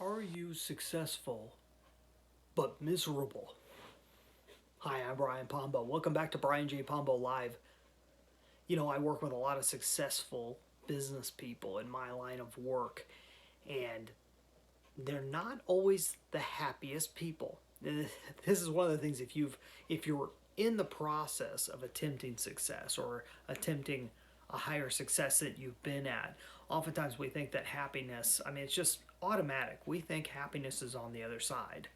Are you successful but miserable? Hi, I'm Brian Pombo. Welcome back to Brian J. Pombo Live. You know, I work with a lot of successful business people in my line of work, and they're not always the happiest people. This is one of the things if you're in the process of attempting success or attempting a higher success that you've been at, oftentimes we think that happiness, it's just automatic. We think happiness is on the other side.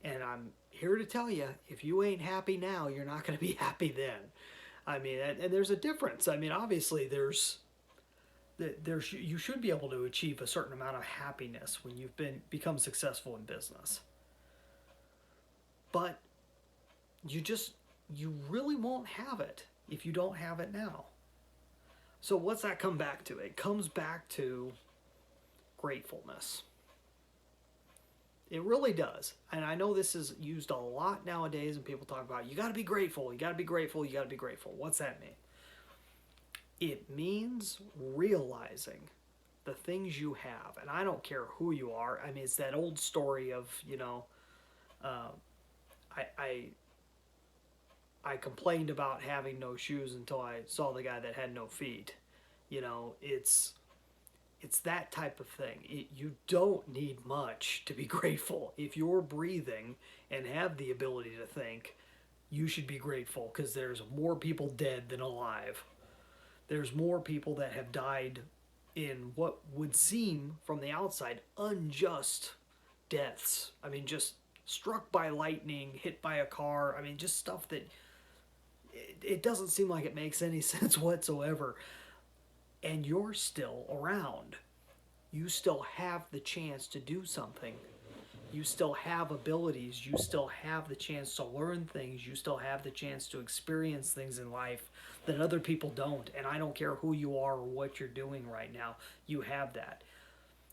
And I'm here to tell you, if you ain't happy now, you're not going to be happy then. And there's a difference. Obviously, you should be able to achieve a certain amount of happiness when you've become successful in business. But you really won't have it if you don't have it now. So what's that come back to? It comes back to gratefulness. It really does. And I know this is used a lot nowadays, and people talk about, you got to be grateful, you got to be grateful, you got to be grateful. What's that mean? It means realizing the things you have. And I don't care who you are. It's that old story of, I complained about having no shoes until I saw the guy that had no feet. It's that type of thing. You don't need much to be grateful. If you're breathing and have the ability to think, you should be grateful, because there's more people dead than alive. There's more people that have died in what would seem from the outside unjust deaths. Just struck by lightning, hit by a car. Just stuff that it doesn't seem like it makes any sense whatsoever. And you're still around. You still have the chance to do something. You still have abilities. You still have the chance to learn things. You still have the chance to experience things in life that other people don't. And I don't care who you are or what you're doing right now. You have that.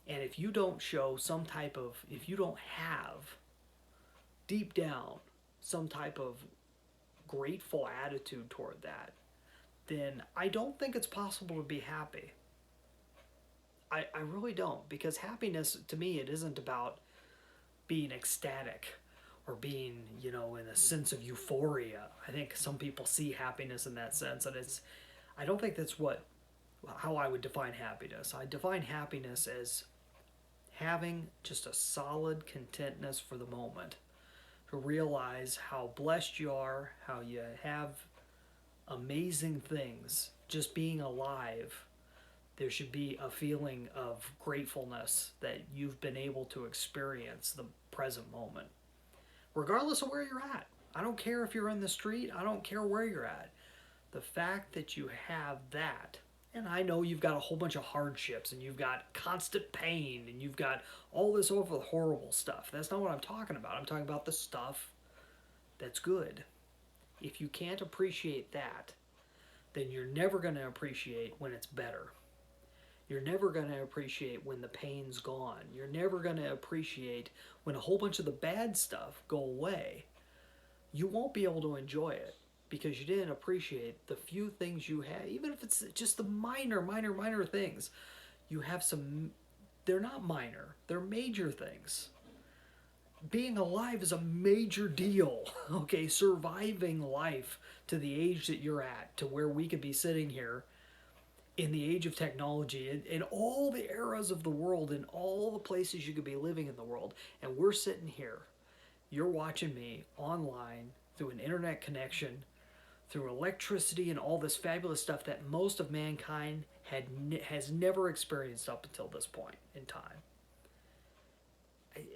And if you don't show if you don't have deep down some type of grateful attitude toward that, then I don't think it's possible to be happy. I really don't, because happiness, to me, it isn't about being ecstatic or being, in a sense of euphoria. I think some people see happiness in that sense, and I don't think that's how I would define happiness. I define happiness as having just a solid contentness for the moment, to realize how blessed you are, how you have amazing things. Just being alive, there should be a feeling of gratefulness that you've been able to experience the present moment, regardless of where you're at. I don't care if you're in the street. I don't care where you're at. The fact that you have that, and I know you've got a whole bunch of hardships, and you've got constant pain, and you've got all this over the horrible stuff. That's not what I'm talking about. I'm talking about the stuff that's good. If you can't appreciate that, then you're never going to appreciate when it's better. You're never going to appreciate when the pain's gone. You're never going to appreciate when a whole bunch of the bad stuff go away. You won't be able to enjoy it because you didn't appreciate the few things you had, even if it's just the minor things. You have some, they're not minor, they're major things. Being alive is a major deal, okay? Surviving life to the age that you're at, to where we could be sitting here in the age of technology, in all the eras of the world, in all the places you could be living in the world, and we're sitting here. You're watching me online through an internet connection, through electricity and all this fabulous stuff that most of mankind has never experienced up until this point in time.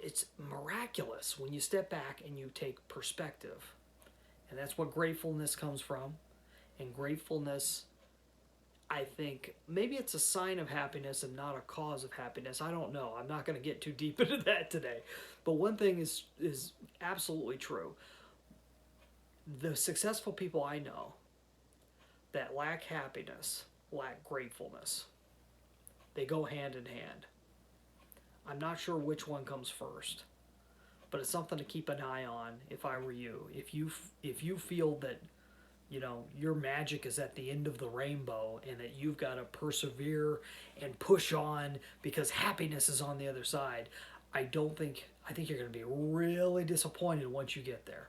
It's miraculous when you step back and you take perspective. And that's what gratefulness comes from. And gratefulness, I think, maybe it's a sign of happiness and not a cause of happiness. I don't know. I'm not going to get too deep into that today. But one thing is absolutely true. The successful people I know that lack happiness lack gratefulness. They go hand in hand. I'm not sure which one comes first, but it's something to keep an eye on if I were you. If you feel that your magic is at the end of the rainbow and that you've got to persevere and push on because happiness is on the other side. I think you're going to be really disappointed once you get there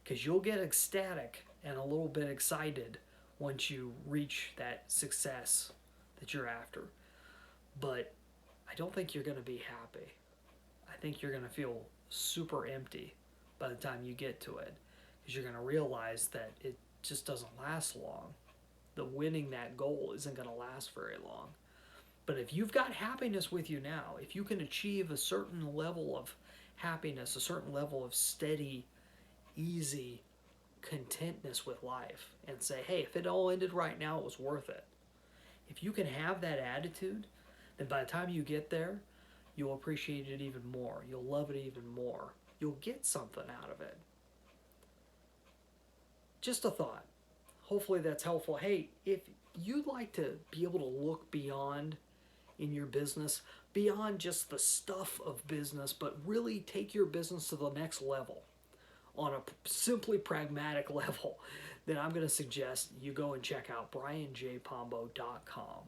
because you'll get ecstatic and a little bit excited once you reach that success that you're after. But I don't think you're going to be happy. I think you're going to feel super empty by the time you get to it because you're going to realize that it just doesn't last long. The winning that goal isn't going to last very long. But if you've got happiness with you now, if you can achieve a certain level of happiness, a certain level of steady, easy contentness with life, and say, hey, if it all ended right now, it was worth it. If you can have that attitude, then by the time you get there, you'll appreciate it even more. You'll love it even more. You'll get something out of it. Just a thought. Hopefully that's helpful. Hey, if you'd like to be able to look beyond in your business, beyond just the stuff of business, but really take your business to the next level on a simply pragmatic level, then I'm going to suggest you go and check out brianjpombo.com.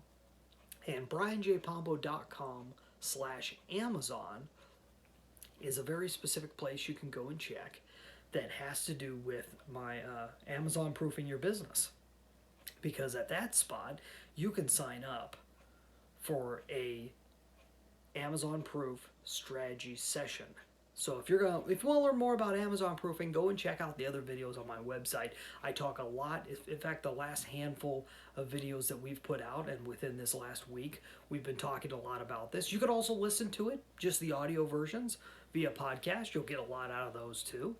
And brianjpombo.com/Amazon is a very specific place you can go and check that has to do with my Amazon proofing your business. Because at that spot, you can sign up for a Amazon proof strategy session. So if you want to learn more about Amazon proofing, go and check out the other videos on my website. I talk a lot. In fact, the last handful of videos that we've put out, and within this last week, we've been talking a lot about this. You can also listen to it, just the audio versions, via podcast. You'll get a lot out of those too,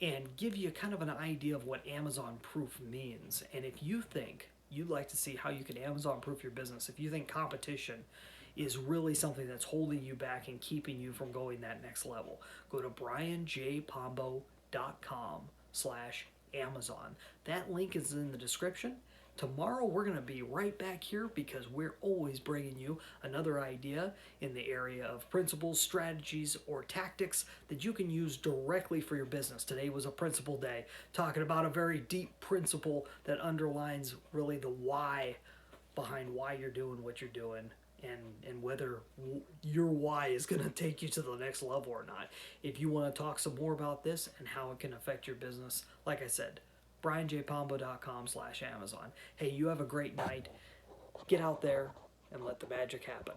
and give you kind of an idea of what Amazon proof means. And if you think you'd like to see how you can Amazon proof your business, if you think competition is really something that's holding you back and keeping you from going that next level, go to brianjpombo.com/Amazon. That link is in the description. Tomorrow we're going to be right back here because we're always bringing you another idea in the area of principles, strategies, or tactics that you can use directly for your business. Today was a principle day, talking about a very deep principle that underlines really the why behind why you're doing what you're doing, and whether your why is going to take you to the next level or not. If you want to talk some more about this and how it can affect your business, like I said, brianjpombo.com/Amazon. Hey, you have a great night. Get out there and let the magic happen.